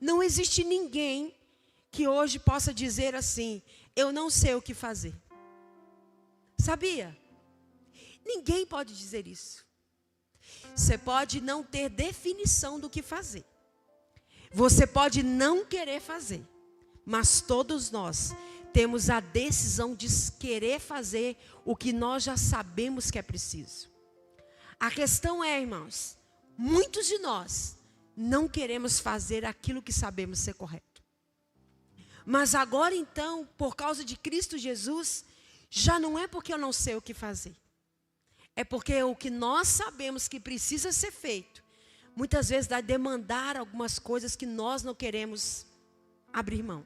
Não existe ninguém que hoje possa dizer assim: eu não sei o que fazer. Sabia? Ninguém pode dizer isso. Você pode não ter definição do que fazer. Você pode não querer fazer. Mas todos nós temos a decisão de querer fazer o que nós já sabemos que é preciso. A questão é, irmãos, muitos de nós não queremos fazer aquilo que sabemos ser correto. Mas agora então, por causa de Cristo Jesus, já não é porque eu não sei o que fazer. É porque o que nós sabemos que precisa ser feito, muitas vezes vai demandar algumas coisas que nós não queremos abrir mão.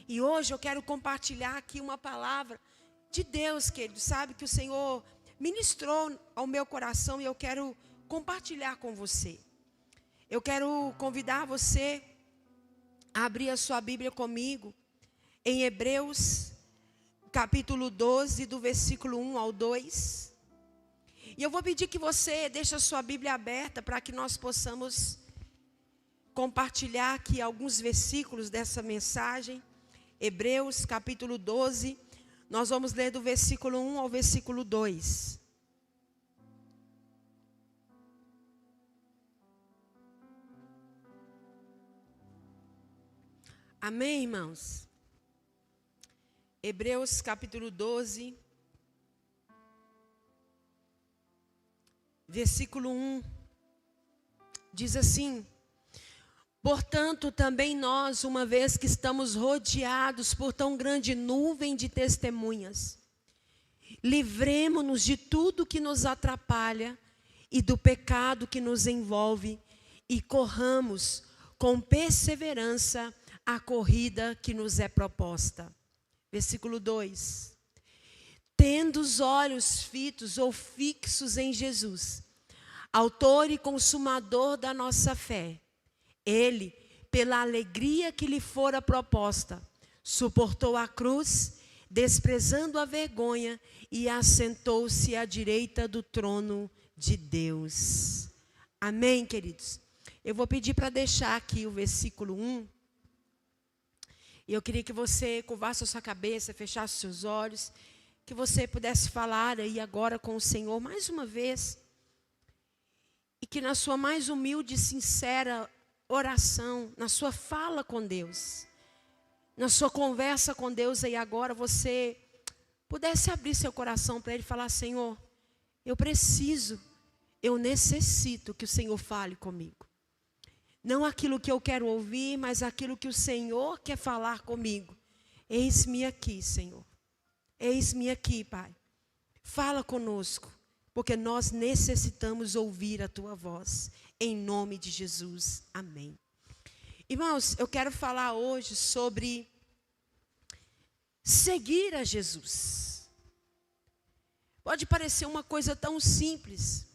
E hoje eu quero compartilhar aqui uma palavra de Deus, querido. Sabe que o Senhor ministrou ao meu coração e eu quero compartilhar com você. Eu quero convidar você a abrir a sua Bíblia comigo em Hebreus, capítulo 12, do versículo 1 ao 2. E eu vou pedir que você deixe a sua Bíblia aberta para que nós possamos compartilhar aqui alguns versículos dessa mensagem. Hebreus capítulo 12, nós vamos ler do versículo 1 ao versículo 2. Amém, irmãos? Hebreus capítulo 12, versículo 1, diz assim: portanto, também nós, uma vez que estamos rodeados por tão grande nuvem de testemunhas, livremo-nos de tudo que nos atrapalha e do pecado que nos envolve e corramos com perseverança a corrida que nos é proposta. Versículo 2. Tendo os olhos fitos ou fixos em Jesus, autor e consumador da nossa fé, ele, pela alegria que lhe fora proposta, suportou a cruz, desprezando a vergonha, e assentou-se à direita do trono de Deus. Amém, queridos? Eu vou pedir para deixar aqui o versículo 1. E eu queria que você curvasse a sua cabeça, fechasse os seus olhos, que você pudesse falar aí agora com o Senhor mais uma vez. E que na sua mais humilde e sincera oração, na sua fala com Deus, na sua conversa com Deus aí agora, você pudesse abrir seu coração para Ele falar: Senhor, eu preciso, eu necessito que o Senhor fale comigo. Não aquilo que eu quero ouvir, mas aquilo que o Senhor quer falar comigo. Eis-me aqui, Senhor. Eis-me aqui, Pai. Fala conosco, porque nós necessitamos ouvir a Tua voz. Em nome de Jesus. Amém. Irmãos, eu quero falar hoje sobre seguir a Jesus. Pode parecer uma coisa tão simples,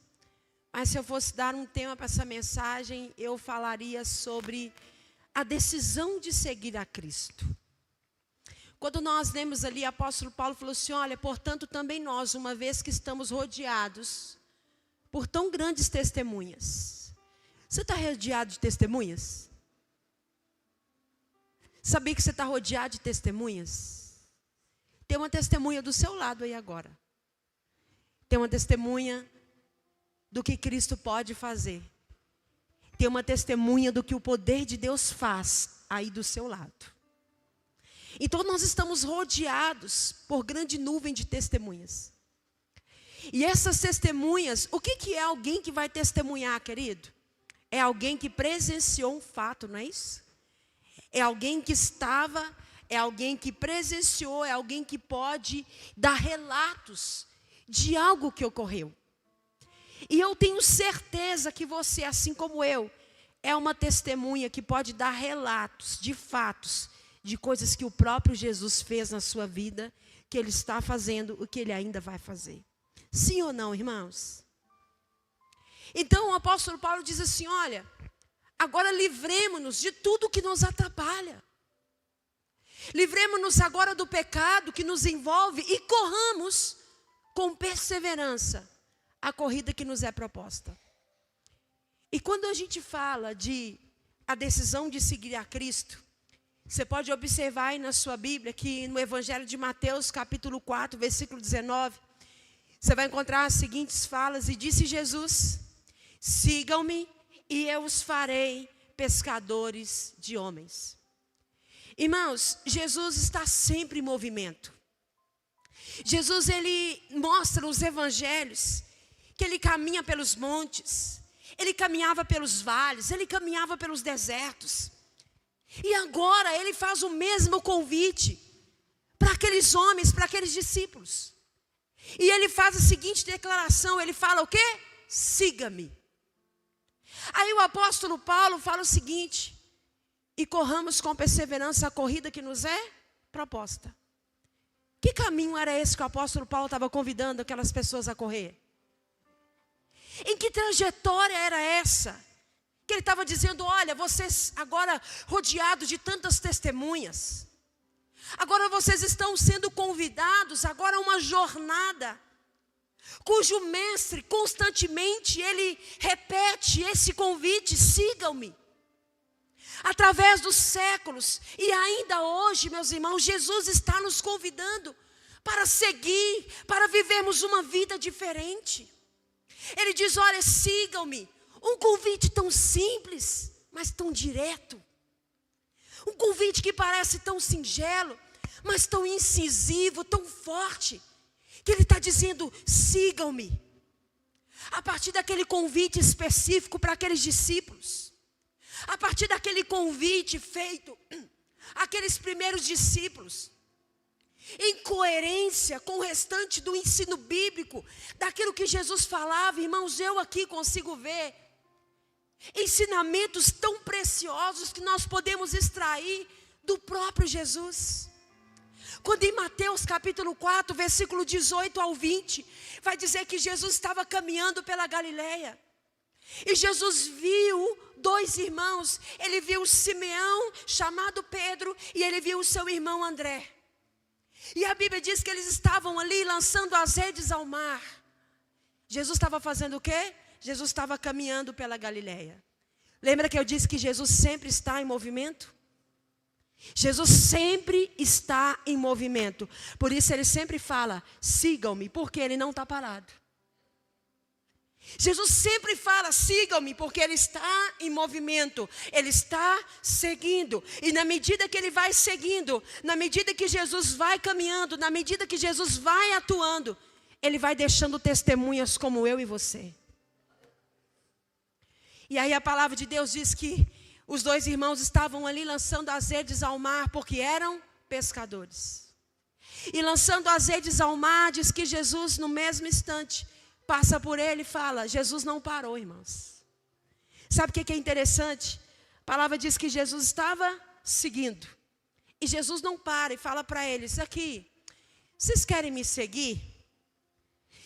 mas se eu fosse dar um tema para essa mensagem, eu falaria sobre a decisão de seguir a Cristo. Quando nós lemos ali, o apóstolo Paulo falou assim: olha, portanto também nós, uma vez que estamos rodeados por tão grandes testemunhas. Você está rodeado de testemunhas? Sabia que você está rodeado de testemunhas? Tem uma testemunha do seu lado aí agora. Tem uma testemunha do que Cristo pode fazer. Tem uma testemunha do que o poder de Deus faz aí do seu lado. Então nós estamos rodeados por grande nuvem de testemunhas. E essas testemunhas, o que é alguém que vai testemunhar, querido? É alguém que presenciou um fato, não é isso? É alguém que estava, é alguém que presenciou, é alguém que pode dar relatos de algo que ocorreu. E eu tenho certeza que você, assim como eu, é uma testemunha que pode dar relatos de fatos, de coisas que o próprio Jesus fez na sua vida, que Ele está fazendo, o que Ele ainda vai fazer. Sim ou não, irmãos? Então o apóstolo Paulo diz assim: olha, agora livremos-nos de tudo que nos atrapalha. Livremos-nos agora do pecado que nos envolve e corramos com perseverança a corrida que nos é proposta. E quando a gente fala de a decisão de seguir a Cristo, você pode observar aí na sua Bíblia que no Evangelho de Mateus, capítulo 4, versículo 19, você vai encontrar as seguintes falas: e disse Jesus: sigam-me e eu os farei pescadores de homens. Irmãos, Jesus está sempre em movimento. Jesus, ele mostra nos evangelhos que ele caminha pelos montes, ele caminhava pelos vales, ele caminhava pelos desertos. E agora ele faz o mesmo convite para aqueles homens, para aqueles discípulos. E ele faz a seguinte declaração, ele fala o quê? Siga-me. Aí o apóstolo Paulo fala o seguinte: e corramos com perseverança a corrida que nos é proposta. Que caminho era esse que o apóstolo Paulo estava convidando aquelas pessoas a correr? Em que trajetória era essa? Que ele estava dizendo: olha, vocês agora rodeados de tantas testemunhas, agora vocês estão sendo convidados agora a uma jornada, cujo mestre constantemente ele repete esse convite: sigam-me. Através dos séculos e ainda hoje, meus irmãos, Jesus está nos convidando para seguir, para vivermos uma vida diferente. Ele diz: olha, sigam-me. Um convite tão simples, mas tão direto. Um convite que parece tão singelo, mas tão incisivo, tão forte, que ele está dizendo: sigam-me. A partir daquele convite específico para aqueles discípulos, a partir daquele convite feito àqueles primeiros discípulos, em coerência com o restante do ensino bíblico, daquilo que Jesus falava, irmãos, eu aqui consigo ver ensinamentos tão preciosos que nós podemos extrair do próprio Jesus. Quando em Mateus capítulo 4, versículo 18 ao 20, vai dizer que Jesus estava caminhando pela Galileia. E Jesus viu dois irmãos, ele viu Simeão, chamado Pedro, e ele viu o seu irmão André. E a Bíblia diz que eles estavam ali lançando as redes ao mar. Jesus estava fazendo o quê? Jesus estava caminhando pela Galileia. Lembra que eu disse que Jesus sempre está em movimento? Jesus sempre está em movimento. Por isso ele sempre fala: sigam-me, porque ele não está parado. Jesus sempre fala: sigam-me, porque ele está em movimento, ele está seguindo. E na medida que ele vai seguindo, na medida que Jesus vai caminhando, na medida que Jesus vai atuando, ele vai deixando testemunhas como eu e você. E aí a palavra de Deus diz que os dois irmãos estavam ali lançando as redes ao mar, porque eram pescadores. E lançando as redes ao mar, diz que Jesus, no mesmo instante, passa por ele e fala: Jesus não parou, irmãos. Sabe o que é interessante? A palavra diz que Jesus estava seguindo. E Jesus não para e fala para eles: aqui, vocês querem me seguir?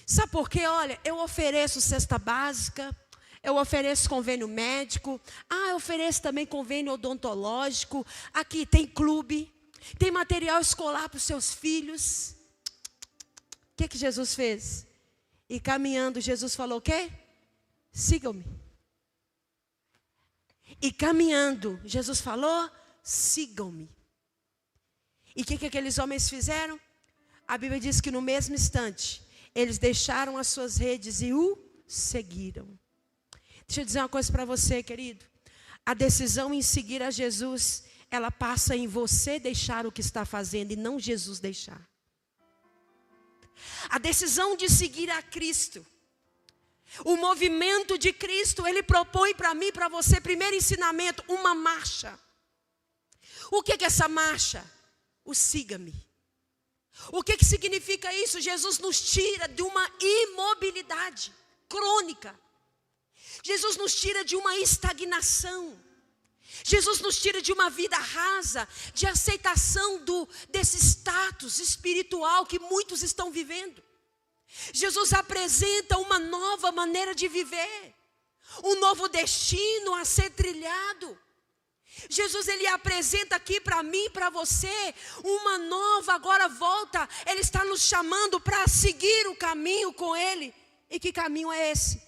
Sabe por quê? Olha, eu ofereço cesta básica, eu ofereço convênio médico, eu ofereço também convênio odontológico, aqui tem clube, tem material escolar para os seus filhos. O que Jesus fez? E caminhando, Jesus falou o quê? Sigam-me. E caminhando, Jesus falou: sigam-me. E o que aqueles homens fizeram? A Bíblia diz que no mesmo instante, eles deixaram as suas redes e o seguiram. Deixa eu dizer uma coisa para você, querido. A decisão em seguir a Jesus, ela passa em você deixar o que está fazendo e não Jesus deixar. A decisão de seguir a Cristo, o movimento de Cristo, ele propõe para mim e para você, primeiro ensinamento, uma marcha. O que é essa marcha? O siga-me. O que significa isso? Jesus nos tira de uma imobilidade crônica. Jesus nos tira de uma estagnação. Jesus nos tira de uma vida rasa, de aceitação desse status espiritual que muitos estão vivendo. Jesus apresenta uma nova maneira de viver, um novo destino a ser trilhado. Jesus, ele apresenta aqui para mim e para você uma nova agora volta. Ele está nos chamando para seguir o caminho com ele. E que caminho é esse?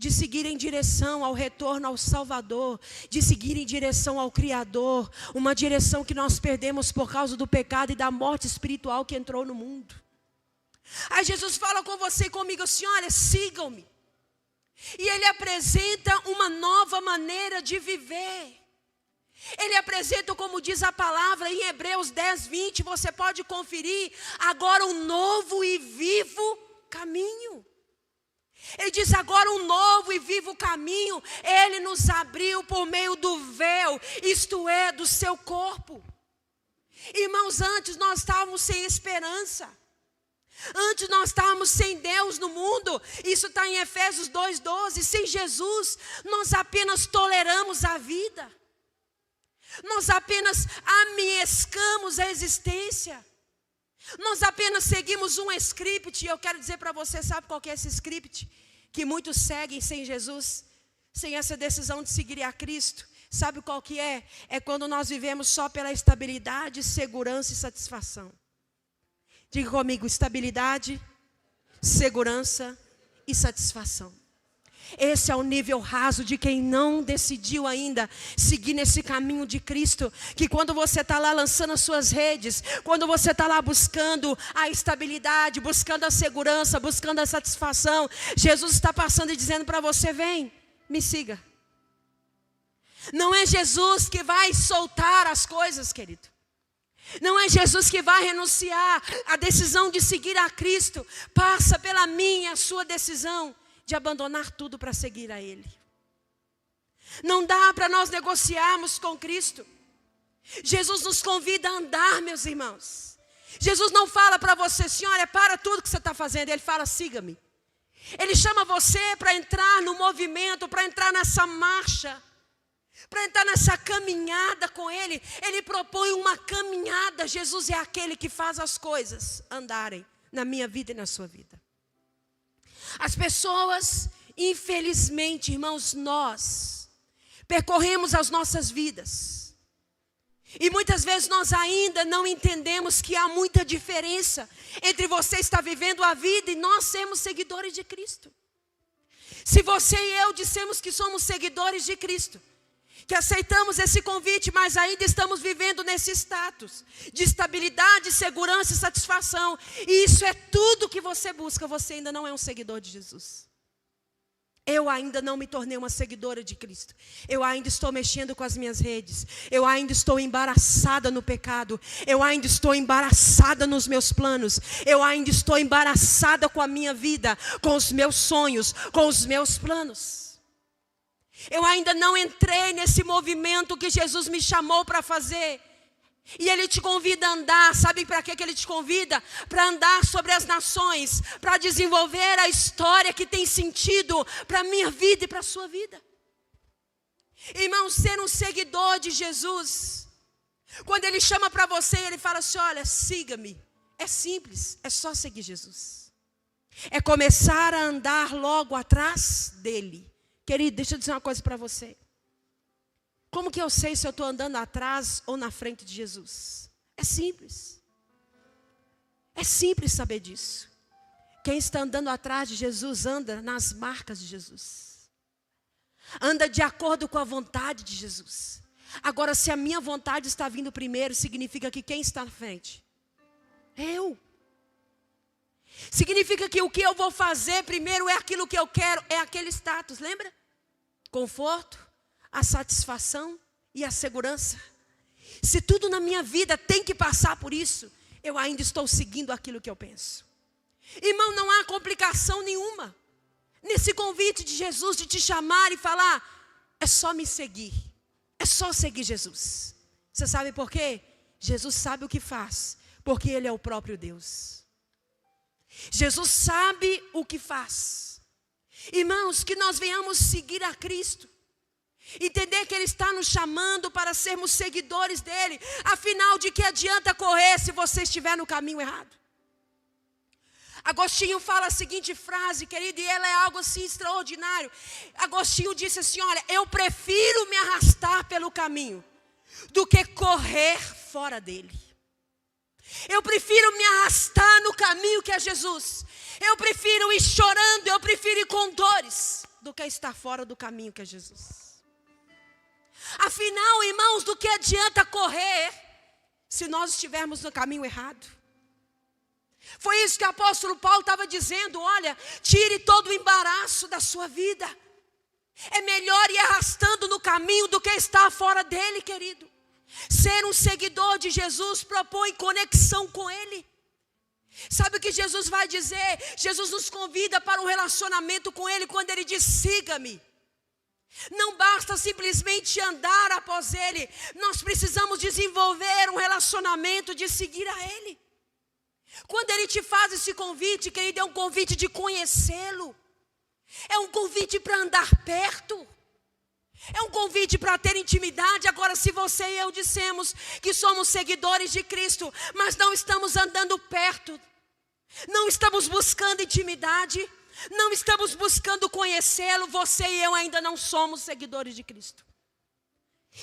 de seguir em direção ao retorno ao Salvador, de seguir em direção ao Criador, uma direção que nós perdemos por causa do pecado e da morte espiritual que entrou no mundo. Aí Jesus fala com você e comigo assim: olha, sigam-me. E Ele apresenta uma nova maneira de viver. Ele apresenta, como diz a palavra em Hebreus 10, 20, você pode conferir, agora um novo e vivo caminho. Ele diz agora um novo e vivo caminho, Ele nos abriu por meio do véu, isto é, do seu corpo. Irmãos, antes nós estávamos sem esperança. Antes nós estávamos sem Deus no mundo. Isso está em Efésios 2:12. Sem Jesus, nós apenas toleramos a vida. Nós apenas amiescamos a existência. Nós apenas seguimos um script. E eu quero dizer para você, sabe qual que é esse script? Que muitos seguem sem Jesus, sem essa decisão de seguir a Cristo. Sabe qual que é? É quando nós vivemos só pela estabilidade, segurança e satisfação. Diga comigo: estabilidade, segurança e satisfação. Esse é o nível raso de quem não decidiu ainda seguir nesse caminho de Cristo. Que quando você está lá lançando as suas redes, quando você está lá buscando a estabilidade, buscando a segurança, buscando a satisfação, Jesus está passando e dizendo para você: vem, me siga. Não é Jesus que vai soltar as coisas, querido. Não é Jesus que vai renunciar. A decisão de seguir a Cristo passa pela minha e a sua decisão de abandonar tudo para seguir a Ele. Não dá para nós negociarmos com Cristo. Jesus nos convida a andar, meus irmãos. Jesus não fala para você assim: olha, para tudo que você está fazendo. Ele fala: siga-me. Ele chama você para entrar no movimento, para entrar nessa marcha, para entrar nessa caminhada com Ele. Ele propõe uma caminhada. Jesus é aquele que faz as coisas andarem na minha vida e na sua vida. As pessoas, infelizmente, irmãos, nós percorremos as nossas vidas. E muitas vezes nós ainda não entendemos que há muita diferença entre você estar vivendo a vida e nós sermos seguidores de Cristo. Se você e eu dissemos que somos seguidores de Cristo, que aceitamos esse convite, mas ainda estamos vivendo nesse status de estabilidade, segurança e satisfação, e isso é tudo que você busca, você ainda não é um seguidor de Jesus. Eu ainda não me tornei uma seguidora de Cristo. Eu ainda estou mexendo com as minhas redes. Eu ainda estou embaraçada no pecado. Eu ainda estou embaraçada nos meus planos. Eu ainda estou embaraçada com a minha vida, com os meus sonhos, com os meus planos. Eu ainda não entrei nesse movimento que Jesus me chamou para fazer. E Ele te convida a andar. Sabe para que Ele te convida? Para andar sobre as nações, para desenvolver a história que tem sentido para a minha vida e para a sua vida. Irmão, ser um seguidor de Jesus, quando Ele chama para você, Ele fala assim: olha, siga-me. É simples, é só seguir Jesus. É começar a andar logo atrás dEle. Querido, deixa eu dizer uma coisa para você. Como que eu sei se eu estou andando atrás ou na frente de Jesus? É simples. É simples saber disso. Quem está andando atrás de Jesus anda nas marcas de Jesus. Anda de acordo com a vontade de Jesus. Agora, se a minha vontade está vindo primeiro, significa que quem está na frente? Eu. Significa que o que eu vou fazer primeiro é aquilo que eu quero, é aquele status, lembra? Conforto, a satisfação e a segurança. Se tudo na minha vida tem que passar por isso, eu ainda estou seguindo aquilo que eu penso. Irmão, não há complicação nenhuma nesse convite de Jesus de te chamar e falar: é só me seguir, é só seguir Jesus. Você sabe por quê? Jesus sabe o que faz, porque Ele é o próprio Deus. Jesus sabe o que faz. Irmãos, que nós venhamos seguir a Cristo. Entender que Ele está nos chamando para sermos seguidores dEle. Afinal, de que adianta correr se você estiver no caminho errado? Agostinho fala a seguinte frase, querido, e ela é algo assim extraordinário. Agostinho disse assim: olha, eu prefiro me arrastar pelo caminho do que correr fora dele. Eu prefiro me arrastar no caminho que é Jesus. Eu prefiro ir chorando, eu prefiro ir com dores, do que estar fora do caminho que é Jesus. Afinal, irmãos, do que adianta correr se nós estivermos no caminho errado? Foi isso que o apóstolo Paulo estava dizendo: olha, tire todo o embaraço da sua vida. É melhor ir arrastando no caminho do que estar fora dele, querido. Ser um seguidor de Jesus propõe conexão com Ele. Sabe o que Jesus vai dizer? Jesus nos convida para um relacionamento com Ele quando Ele diz: siga-me. Não basta simplesmente andar após Ele. Nós precisamos desenvolver um relacionamento de seguir a Ele. Quando Ele te faz esse convite, querido, é um convite de conhecê-lo. É um convite para andar perto. É um convite para ter intimidade. Agora, se você e eu dissemos que somos seguidores de Cristo, mas não estamos andando perto, não estamos buscando intimidade, não estamos buscando conhecê-lo, você e eu ainda não somos seguidores de Cristo.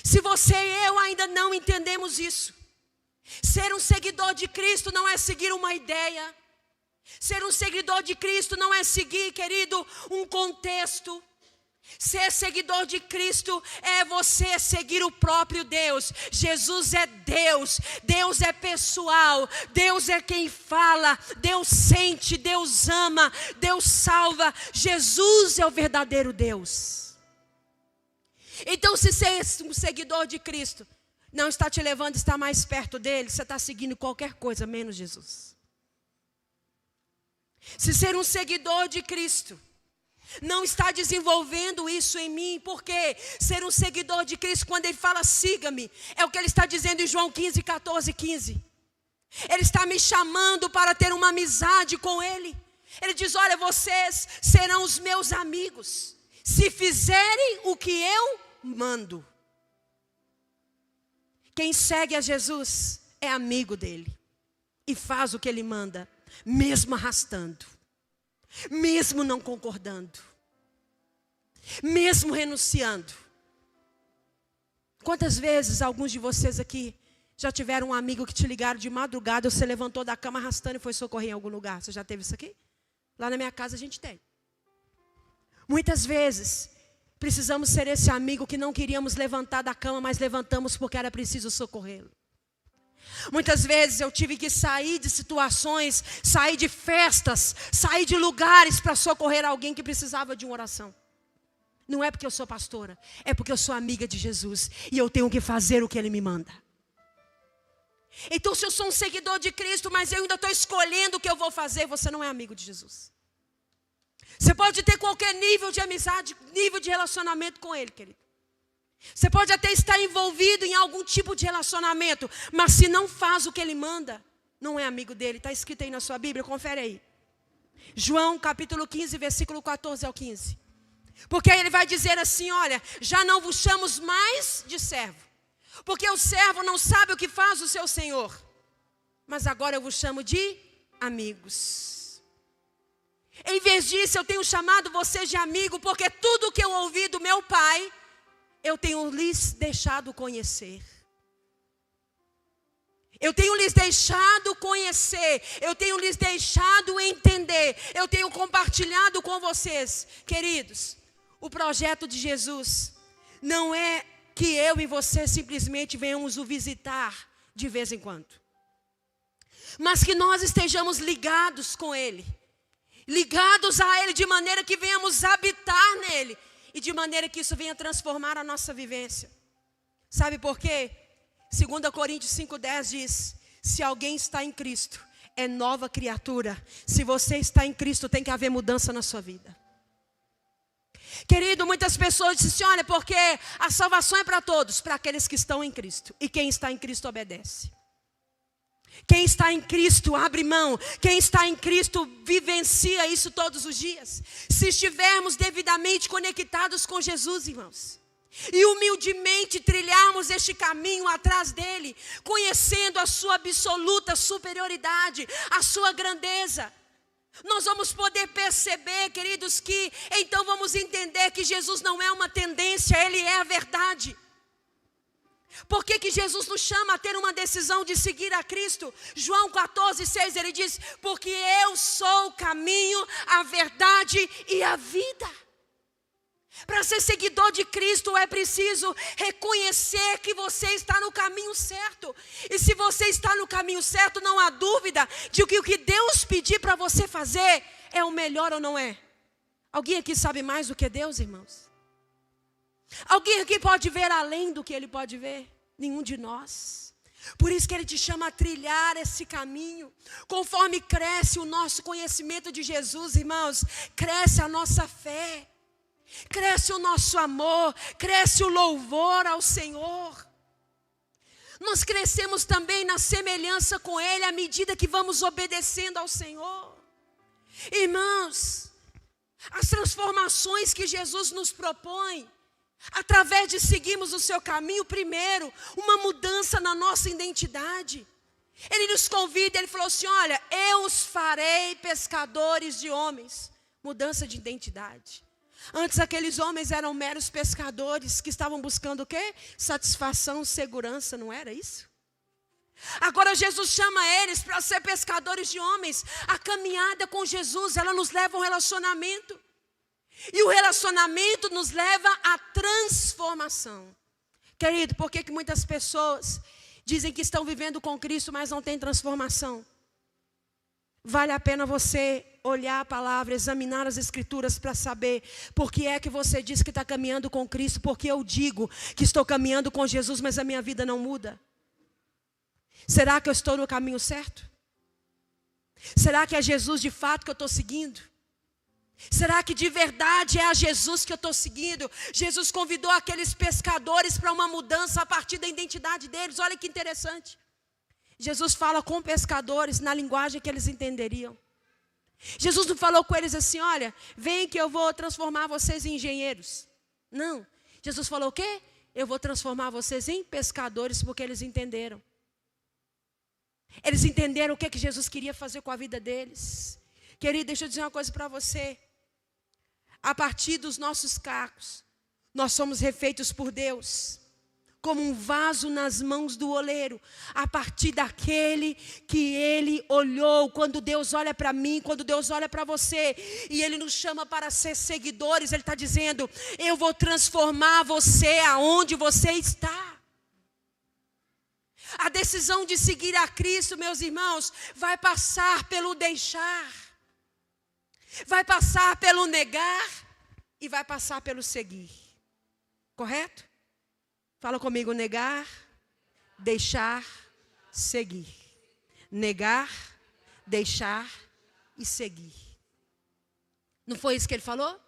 Se você e eu ainda não entendemos isso, ser um seguidor de Cristo não é seguir uma ideia. Ser um seguidor de Cristo não é seguir, querido, um contexto. Ser seguidor de Cristo é você seguir o próprio Deus. Jesus é Deus, Deus é pessoal, Deus é quem fala, Deus sente, Deus ama, Deus salva. Jesus é o verdadeiro Deus. Então, se ser um seguidor de Cristo não está te levando a estar mais perto dele, você está seguindo qualquer coisa menos Jesus. Se ser um seguidor de Cristo não está desenvolvendo isso em mim, porque ser um seguidor de Cristo, quando ele fala siga-me, é o que ele está dizendo em João 15, 14, 15. Ele está me chamando para ter uma amizade com ele. Ele diz: olha, vocês serão os meus amigos se fizerem o que eu mando. Quem segue a Jesus é amigo dele e faz o que ele manda, mesmo arrastando, mesmo não concordando, mesmo renunciando. Quantas vezes alguns de vocês aqui já tiveram um amigo que te ligaram de madrugada, você levantou da cama arrastando e foi socorrer em algum lugar? Você já teve isso aqui? Lá na minha casa a gente tem. Muitas vezes precisamos ser esse amigo que não queríamos levantar da cama, mas levantamos porque era preciso socorrê-lo. Muitas vezes eu tive que sair de situações, sair de festas, sair de lugares para socorrer alguém que precisava de uma oração. Não é porque eu sou pastora, é porque eu sou amiga de Jesus e eu tenho que fazer o que Ele me manda. Então, se eu sou um seguidor de Cristo, mas eu ainda estou escolhendo o que eu vou fazer, você não é amigo de Jesus. Você pode ter qualquer nível de amizade, nível de relacionamento com Ele, querido. Você pode até estar envolvido em algum tipo de relacionamento, mas se não faz o que Ele manda, não é amigo dele. Está escrito aí na sua Bíblia, confere aí. João capítulo 15, versículo 14 ao 15. Porque aí ele vai dizer assim: olha, já não vos chamamos mais de servo, porque o servo não sabe o que faz o seu senhor, mas agora eu vos chamo de amigos. Em vez disso, eu tenho chamado vocês de amigo, porque tudo que eu ouvi do meu Pai, eu tenho lhes deixado conhecer. Eu tenho lhes deixado conhecer, eu tenho lhes deixado entender, eu tenho compartilhado com vocês. Queridos, o projeto de Jesus não é que eu e você simplesmente venhamos o visitar de vez em quando, mas que nós estejamos ligados com Ele, ligados a Ele de maneira que venhamos habitar nele e de maneira que isso venha transformar a nossa vivência. Sabe por quê? 2 Coríntios 5,10 diz: se alguém está em Cristo, é nova criatura. Se você está em Cristo, tem que haver mudança na sua vida. Querido, muitas pessoas dizem assim: olha, porque a salvação é para todos, para aqueles que estão em Cristo. E quem está em Cristo obedece. Quem está em Cristo abre mão. Quem está em Cristo vivencia isso todos os dias. Se estivermos devidamente conectados com Jesus, irmãos, e humildemente trilharmos este caminho atrás dele, conhecendo a sua absoluta superioridade, a sua grandeza, nós vamos poder perceber, queridos, que então vamos entender que Jesus não é uma tendência, Ele é a verdade. Por que Jesus nos chama a ter uma decisão de seguir a Cristo? João 14,6, ele diz: porque eu sou o caminho, a verdade e a vida. Para ser seguidor de Cristo é preciso reconhecer que você está no caminho certo. E se você está no caminho certo, não há dúvida de que o que Deus pedir para você fazer é o melhor ou não é. Alguém aqui sabe mais do que Deus, irmãos? Alguém aqui pode ver além do que Ele pode ver? Nenhum de nós. Por isso que Ele te chama a trilhar esse caminho. Conforme cresce o nosso conhecimento de Jesus, irmãos, cresce a nossa fé. Cresce o nosso amor, cresce o louvor ao Senhor. Nós crescemos também na semelhança com Ele à medida que vamos obedecendo ao Senhor. Irmãos, as transformações que Jesus nos propõe, através de seguirmos o seu caminho, primeiro, uma mudança na nossa identidade. Ele nos convida, Ele falou assim, olha, eu os farei pescadores de homens. Mudança de identidade. Antes aqueles homens eram meros pescadores que estavam buscando o quê? Satisfação, segurança, não era isso? Agora Jesus chama eles para ser pescadores de homens. A caminhada com Jesus, ela nos leva a um relacionamento. E o relacionamento nos leva à transformação. Querido, por que muitas pessoas dizem que estão vivendo com Cristo, mas não têm transformação? Vale a pena você olhar a palavra, examinar as escrituras para saber por que é que você diz que está caminhando com Cristo, porque eu digo que estou caminhando com Jesus, mas a minha vida não muda. Será que eu estou no caminho certo? Será que é Jesus de fato que eu estou seguindo? Será que de verdade é a Jesus que eu estou seguindo? Jesus convidou aqueles pescadores para uma mudança a partir da identidade deles. Olha que interessante. Jesus fala com pescadores na linguagem que eles entenderiam. Jesus não falou com eles assim, olha, vem que eu vou transformar vocês em engenheiros. Não. Jesus falou o quê? Eu vou transformar vocês em pescadores, porque eles entenderam. Eles entenderam o que Jesus queria fazer com a vida deles. Querido, deixa eu dizer uma coisa para você. A partir dos nossos cacos, nós somos refeitos por Deus. Como um vaso nas mãos do oleiro, a partir daquele que Ele olhou. Quando Deus olha para mim, quando Deus olha para você, e Ele nos chama para ser seguidores, Ele está dizendo, eu vou transformar você aonde você está. A decisão de seguir a Cristo, meus irmãos, vai passar pelo deixar, vai passar pelo negar e vai passar pelo seguir. Correto? Fala comigo, negar, deixar, seguir. Negar, deixar e seguir. Não foi isso que ele falou?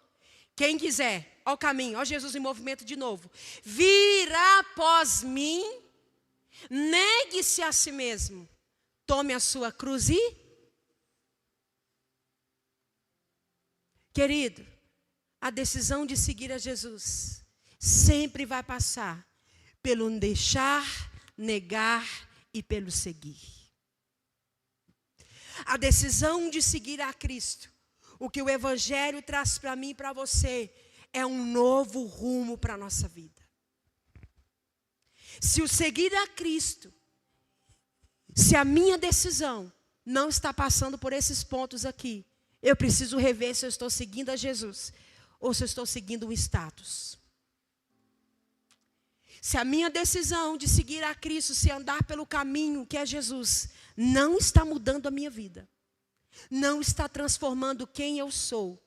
Quem quiser, ó o caminho, ó Jesus em movimento de novo. Virá após mim, negue-se a si mesmo, tome a sua cruz e... Querido, a decisão de seguir a Jesus sempre vai passar pelo deixar, negar e pelo seguir. A decisão de seguir a Cristo, o que o Evangelho traz para mim e para você, é um novo rumo para a nossa vida. Se o seguir a Cristo, se a minha decisão não está passando por esses pontos aqui, eu preciso rever se eu estou seguindo a Jesus ou se eu estou seguindo um status. Se a minha decisão de seguir a Cristo, se andar pelo caminho que é Jesus, não está mudando a minha vida, não está transformando quem eu sou,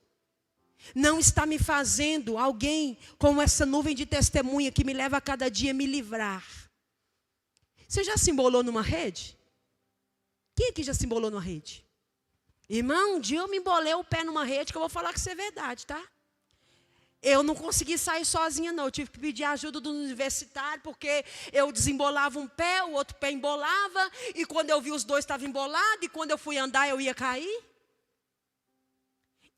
não está me fazendo alguém como essa nuvem de testemunha que me leva a cada dia a me livrar. Você já se embolou numa rede? Quem aqui já se embolou numa rede? Irmão, um dia eu me embolei o pé numa rede, que eu vou falar que isso é verdade, tá? Eu não consegui sair sozinha, não. Eu tive que pedir ajuda do universitário, porque eu desembolava um pé, o outro pé embolava, e quando eu vi os dois estavam embolados, e quando eu fui andar eu ia cair.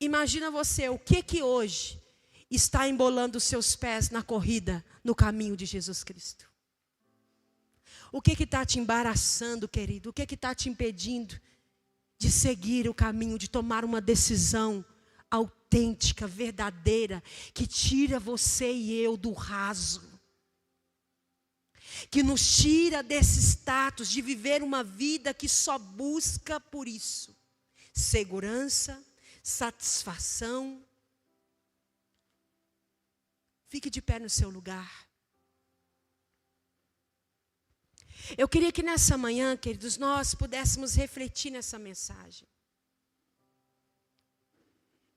Imagina você, o que hoje está embolando os seus pés na corrida, no caminho de Jesus Cristo? O que está te embaraçando, querido? O que está te impedindo de seguir o caminho, de tomar uma decisão autêntica, verdadeira, que tira você e eu do raso, que nos tira desse status de viver uma vida que só busca por isso, segurança, satisfação. Fique de pé no seu lugar. Eu queria que nessa manhã, queridos, nós pudéssemos refletir nessa mensagem.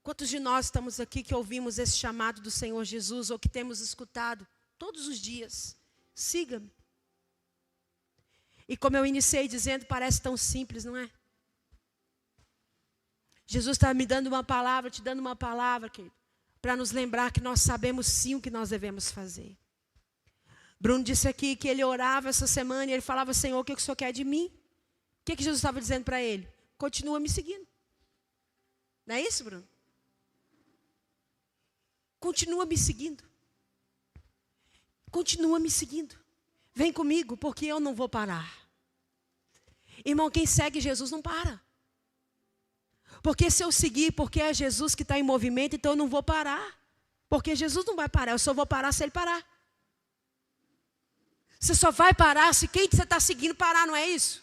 Quantos de nós estamos aqui que ouvimos esse chamado do Senhor Jesus, ou que temos escutado todos os dias? Siga-me. E como eu iniciei dizendo, parece tão simples, não é? Jesus está me dando uma palavra, te dando uma palavra, querido, para nos lembrar que nós sabemos sim o que nós devemos fazer. Bruno disse aqui que ele orava essa semana e ele falava: Senhor, o que o Senhor quer de mim? O que Jesus estava dizendo para ele? Continua me seguindo. Não é isso, Bruno? Continua me seguindo. Continua me seguindo. Vem comigo, porque eu não vou parar. Irmão, quem segue Jesus não para. Porque se eu seguir, porque é Jesus que está em movimento, então eu não vou parar. Porque Jesus não vai parar, eu só vou parar se Ele parar. Você só vai parar se quem você está seguindo parar, não é isso?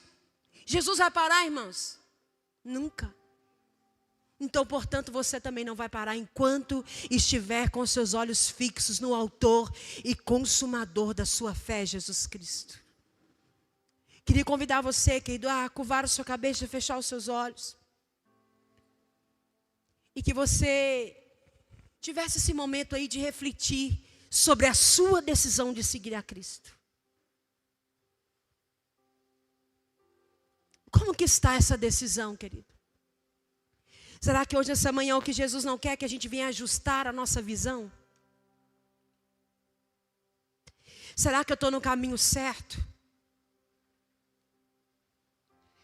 Jesus vai parar, irmãos? Nunca. Então, portanto, você também não vai parar enquanto estiver com seus olhos fixos no autor e consumador da sua fé, Jesus Cristo. Queria convidar você, querido, a curvar a sua cabeça e fechar os seus olhos. E que você tivesse esse momento aí de refletir sobre a sua decisão de seguir a Cristo. Como que está essa decisão, querido? Será que hoje, essa manhã, o que Jesus não quer que a gente venha ajustar a nossa visão? Será que eu estou no caminho certo?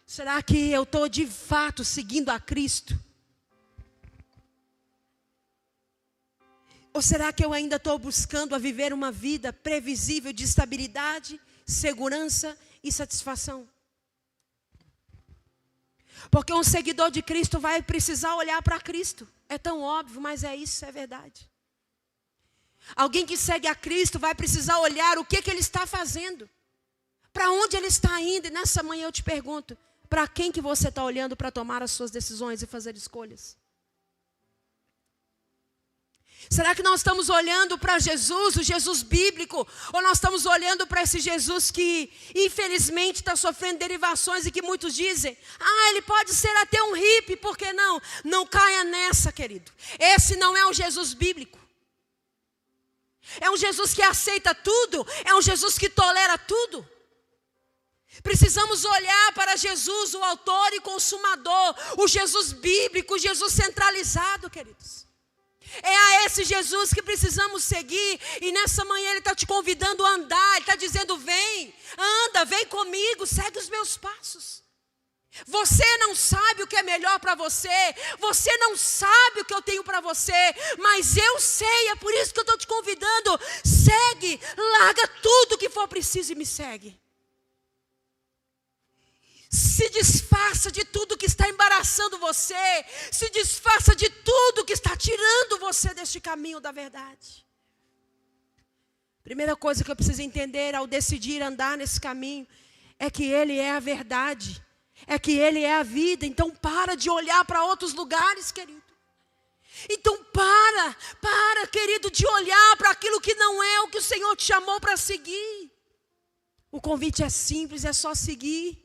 Será que eu estou de fato seguindo a Cristo? Ou será que eu ainda estou buscando a viver uma vida previsível de estabilidade, segurança e satisfação? Porque um seguidor de Cristo vai precisar olhar para Cristo. É tão óbvio, mas é isso, é verdade. Alguém que segue a Cristo vai precisar olhar o que Ele está fazendo. Para onde Ele está indo. E nessa manhã eu te pergunto, para quem que você está olhando para tomar as suas decisões e fazer escolhas? Será que nós estamos olhando para Jesus, o Jesus bíblico? Ou nós estamos olhando para esse Jesus que, infelizmente, está sofrendo derivações e que muitos dizem: ele pode ser até um hippie, por que não? Não caia nessa, querido. Esse não é o Jesus bíblico. É um Jesus que aceita tudo, é um Jesus que tolera tudo. Precisamos olhar para Jesus, o autor e consumador, o Jesus bíblico, o Jesus centralizado, queridos. É a esse Jesus que precisamos seguir. E nessa manhã Ele está te convidando a andar. Ele está dizendo: vem, anda, vem comigo, segue os meus passos. Você não sabe o que é melhor para você. Você não sabe o que eu tenho para você. Mas eu sei, é por isso que eu estou te convidando. Segue, larga tudo que for preciso e me segue. Se desfaça de tudo que está embaraçando você. Se desfaça de tudo que está tirando você deste caminho da verdade. Primeira coisa que eu preciso entender ao decidir andar nesse caminho é que Ele é a verdade. É que Ele é a vida. Então para de olhar para outros lugares, querido. Então para, querido, de olhar para aquilo que não é o que o Senhor te chamou para seguir. O convite é simples, é só seguir.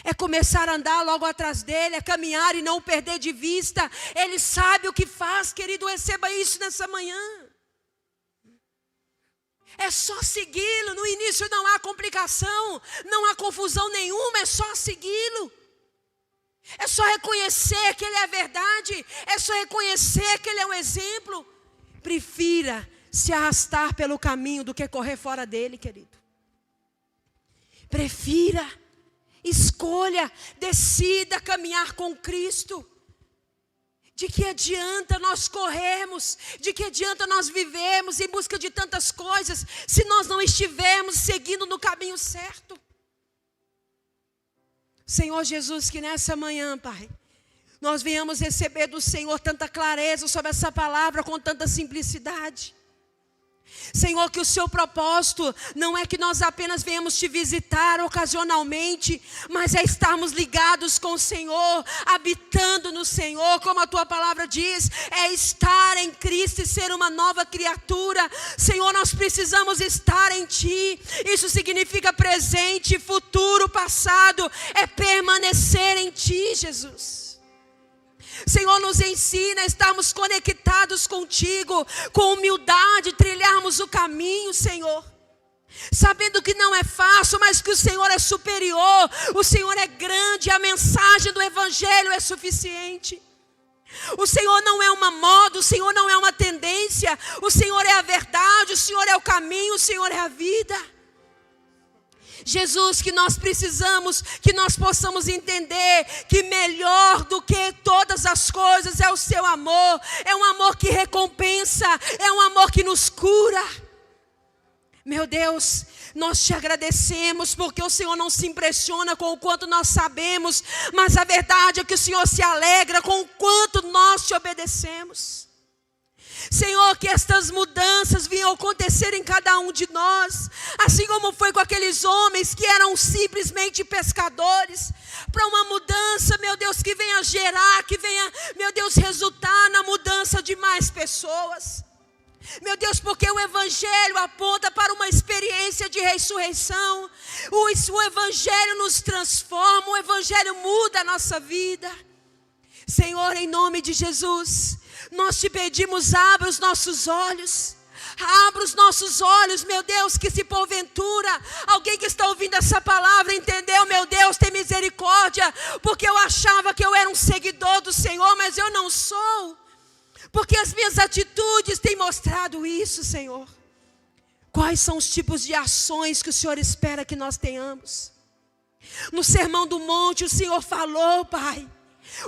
É começar a andar logo atrás dele, é caminhar e não o perder de vista. Ele sabe o que faz, querido, receba isso nessa manhã. É só segui-lo, no início não há complicação, não há confusão nenhuma, é só segui-lo. É só reconhecer que Ele é a verdade, é só reconhecer que Ele é um exemplo. Prefira se arrastar pelo caminho do que correr fora dele, querido. Prefira. Escolha, decida caminhar com Cristo. De que adianta nós corrermos? De que adianta nós vivermos em busca de tantas coisas se nós não estivermos seguindo no caminho certo? Senhor Jesus, que nessa manhã, Pai, nós venhamos receber do Senhor tanta clareza sobre essa palavra com tanta simplicidade. Senhor, que o seu propósito não é que nós apenas venhamos te visitar ocasionalmente, mas é estarmos ligados com o Senhor, habitando no Senhor, como a tua palavra diz, é estar em Cristo e ser uma nova criatura. Senhor, nós precisamos estar em ti. Isso significa presente, futuro, passado, é permanecer em ti, Jesus. Senhor, nos ensina a estarmos conectados contigo, com humildade, trilharmos o caminho, Senhor. Sabendo que não é fácil, mas que o Senhor é superior, o Senhor é grande, a mensagem do Evangelho é suficiente. O Senhor não é uma moda, o Senhor não é uma tendência, o Senhor é a verdade, o Senhor é o caminho, o Senhor é a vida. Jesus, que nós precisamos, que nós possamos entender que melhor do que todas as coisas é o seu amor. É um amor que recompensa, é um amor que nos cura. Meu Deus, nós te agradecemos porque o Senhor não se impressiona com o quanto nós sabemos, mas a verdade é que o Senhor se alegra com o quanto nós te obedecemos. Senhor, que estas mudanças venham acontecer em cada um de nós, assim como foi com aqueles homens que eram simplesmente pescadores, para uma mudança, meu Deus, que venha gerar, que venha, meu Deus, resultar na mudança de mais pessoas. Meu Deus, porque o Evangelho aponta para uma experiência de ressurreição, o Evangelho nos transforma, o Evangelho muda a nossa vida. Senhor, em nome de Jesus, nós te pedimos, abra os nossos olhos. Abra os nossos olhos, meu Deus, que se porventura alguém que está ouvindo essa palavra entendeu, meu Deus, tem misericórdia, porque eu achava que eu era um seguidor do Senhor, mas eu não sou, porque as minhas atitudes têm mostrado isso, Senhor. Quais são os tipos de ações que o Senhor espera que nós tenhamos? No Sermão do Monte o Senhor falou, Pai,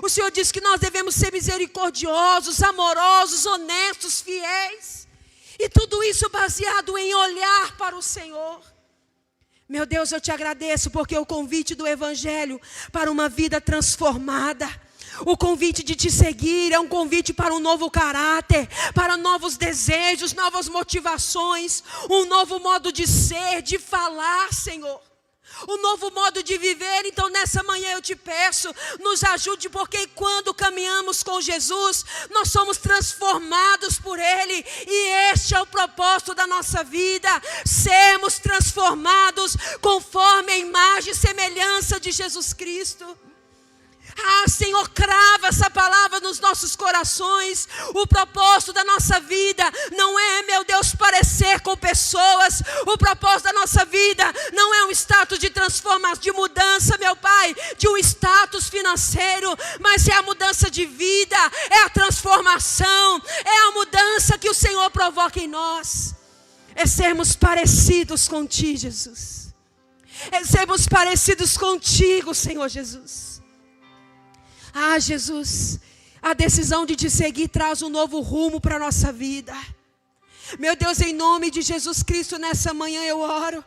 o Senhor disse que nós devemos ser misericordiosos, amorosos, honestos, fiéis. E tudo isso baseado em olhar para o Senhor. Meu Deus, eu te agradeço porque o convite do Evangelho para uma vida transformada, o convite de te seguir é um convite para um novo caráter, para novos desejos, novas motivações, um novo modo de ser, de falar, Senhor. Um novo modo de viver. Então nessa manhã eu te peço, nos ajude, porque quando caminhamos com Jesus, nós somos transformados por Ele, e este é o propósito da nossa vida, sermos transformados conforme a imagem e semelhança de Jesus Cristo. Ah, Senhor, crava essa palavra nos nossos corações. O propósito da nossa vida não é, meu Deus, parecer com pessoas. O propósito da nossa vida não é um status de transformação, de mudança, meu Pai, de um status financeiro, mas é a mudança de vida, é a transformação, é a mudança que o Senhor provoca em nós. É sermos parecidos com Ti, Jesus. É sermos parecidos contigo, Senhor Jesus. Ah, Jesus, a decisão de te seguir traz um novo rumo para a nossa vida. Meu Deus, em nome de Jesus Cristo, nessa manhã eu oro.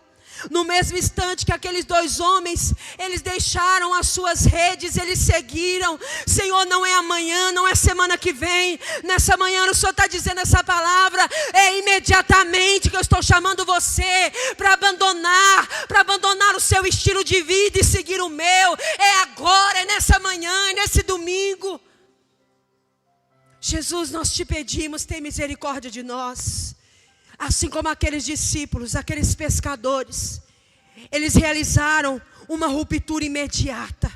No mesmo instante que aqueles dois homens, eles deixaram as suas redes, eles seguiram. Senhor, não é amanhã, não é semana que vem. Nessa manhã o Senhor está dizendo essa palavra. É imediatamente que eu estou chamando você para abandonar o seu estilo de vida e seguir o meu. É agora, é nessa manhã, é nesse domingo. Jesus, nós te pedimos, tem misericórdia de nós. Assim como aqueles discípulos, aqueles pescadores, eles realizaram uma ruptura imediata.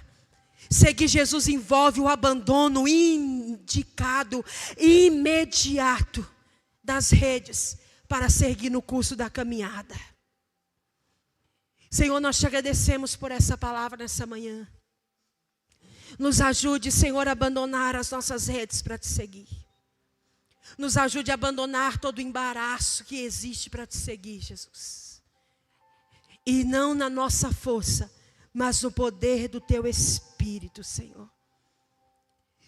Seguir Jesus envolve o abandono indicado, imediato das redes, para seguir no curso da caminhada. Senhor, nós te agradecemos por essa palavra nessa manhã. Nos ajude, Senhor, a abandonar as nossas redes para te seguir. Nos ajude a abandonar todo o embaraço que existe para te seguir, Jesus. E não na nossa força, mas no poder do Teu Espírito, Senhor.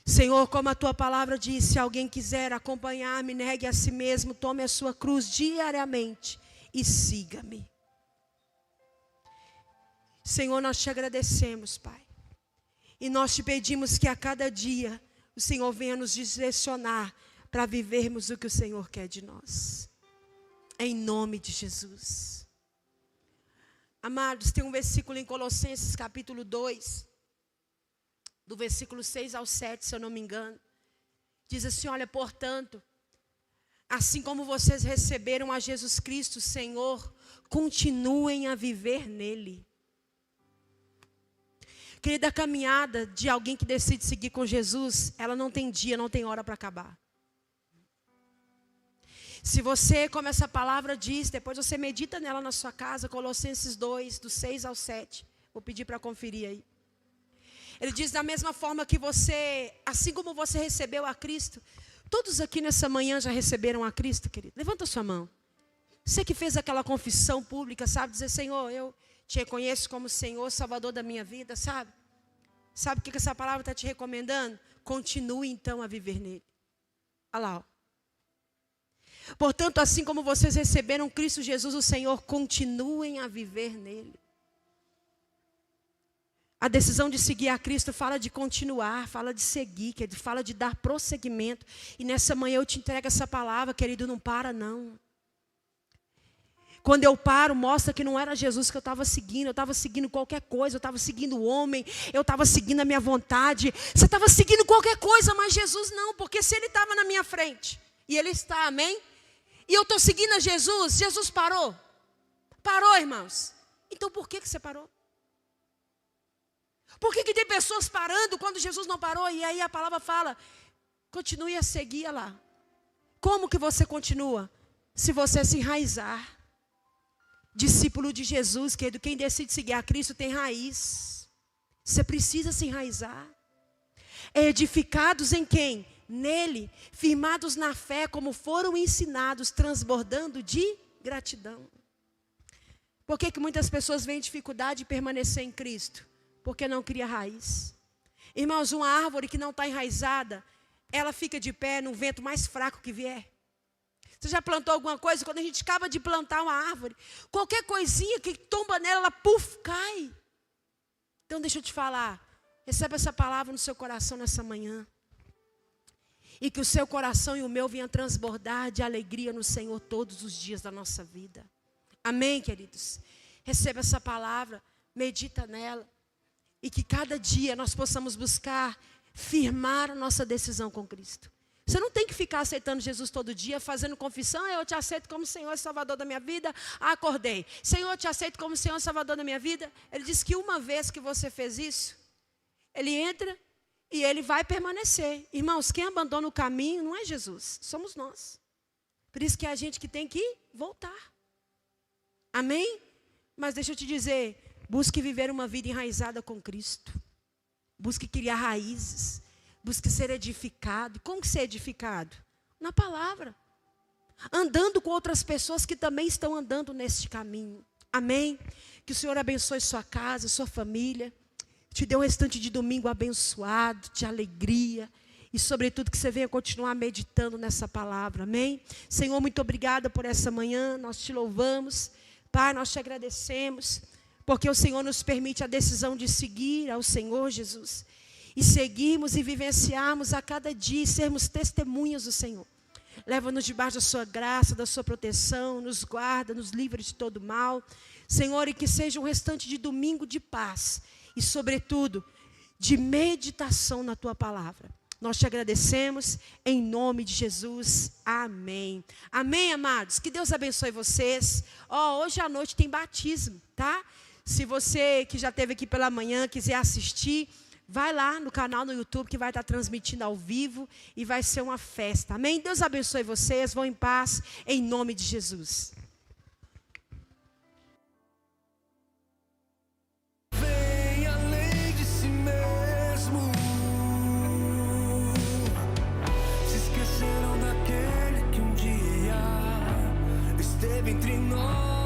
Senhor, como a Tua palavra diz, se alguém quiser acompanhar-me, negue a si mesmo, tome a sua cruz diariamente e siga-me. Senhor, nós te agradecemos, Pai. E nós te pedimos que a cada dia o Senhor venha nos direcionar para vivermos o que o Senhor quer de nós. Em nome de Jesus. Amados, tem um versículo em Colossenses capítulo 2, do versículo 6 ao 7, se eu não me engano. Diz assim, olha, portanto, assim como vocês receberam a Jesus Cristo, Senhor, continuem a viver nele. Querida, a caminhada de alguém que decide seguir com Jesus, ela não tem dia, não tem hora para acabar. Se você, como essa palavra diz, depois você medita nela na sua casa, Colossenses 2, do 6 ao 7. Vou pedir para conferir aí. Ele diz da mesma forma que você, assim como você recebeu a Cristo, todos aqui nessa manhã já receberam a Cristo, querido. Levanta a sua mão. Você que fez aquela confissão pública, sabe, dizer, Senhor, eu te reconheço como Senhor, Salvador da minha vida, sabe? Sabe o que essa palavra está te recomendando? Continue então a viver nele. Olha lá, ó. Portanto, assim como vocês receberam Cristo Jesus, o Senhor, continuem a viver nele. A decisão de seguir a Cristo fala de continuar, fala de seguir, querido, fala de dar prosseguimento. E nessa manhã eu te entrego essa palavra, querido, não para não. Quando eu paro, mostra que não era Jesus que eu estava seguindo. Eu estava seguindo qualquer coisa, eu estava seguindo o homem, eu estava seguindo a minha vontade. Você estava seguindo qualquer coisa, mas Jesus não, porque se Ele estava na minha frente, e Ele está, amém? E eu estou seguindo a Jesus, Jesus parou. Parou, irmãos. Então por que você parou? Por que tem pessoas parando quando Jesus não parou? E aí a palavra fala, continue a seguir lá. Como que você continua? Se você se enraizar. Discípulo de Jesus, querido, quem decide seguir a Cristo tem raiz. Você precisa se enraizar. Edificados em quem? Nele, firmados na fé, como foram ensinados, transbordando de gratidão. Por que muitas pessoas veem dificuldade de permanecer em Cristo? Porque não cria raiz. Irmãos, uma árvore que não está enraizada, ela fica de pé no vento mais fraco que vier. Você já plantou alguma coisa? Quando a gente acaba de plantar uma árvore, qualquer coisinha que tomba nela, ela puf, cai. Então deixa eu te falar, recebe essa palavra no seu coração nessa manhã. E que o seu coração e o meu venham transbordar de alegria no Senhor todos os dias da nossa vida. Amém, queridos? Receba essa palavra, medita nela. E que cada dia nós possamos buscar firmar a nossa decisão com Cristo. Você não tem que ficar aceitando Jesus todo dia, fazendo confissão, eu te aceito como Senhor e Salvador da minha vida, acordei. Senhor, eu te aceito como Senhor e Salvador da minha vida. Ele diz que uma vez que você fez isso, Ele entra e Ele vai permanecer. Irmãos, quem abandona o caminho não é Jesus, somos nós. Por isso que é a gente que tem que voltar. Amém? Mas deixa eu te dizer, busque viver uma vida enraizada com Cristo. Busque criar raízes. Busque ser edificado. Como ser edificado? Na palavra. Andando com outras pessoas que também estão andando neste caminho. Amém? Que o Senhor abençoe sua casa, sua família. Te dê um restante de domingo abençoado, de alegria. E sobretudo que você venha continuar meditando nessa palavra. Amém? Senhor, muito obrigada por essa manhã. Nós te louvamos. Pai, nós te agradecemos. Porque o Senhor nos permite a decisão de seguir ao Senhor Jesus. E seguirmos e vivenciarmos a cada dia, e sermos testemunhas do Senhor. Leva-nos debaixo da sua graça, da sua proteção, nos guarda, nos livra de todo mal. Senhor, e que seja um restante de domingo de paz. E sobretudo, de meditação na tua palavra. Nós te agradecemos, em nome de Jesus. Amém. Amém, amados? Que Deus abençoe vocês. Hoje à noite tem batismo, tá? Se você que já esteve aqui pela manhã, quiser assistir, vai lá no canal no YouTube que vai estar transmitindo ao vivo e vai ser uma festa. Amém? Deus abençoe vocês. Vão em paz, em nome de Jesus. Vem além de si mesmo. Se esqueceram daquele que um dia esteve entre nós.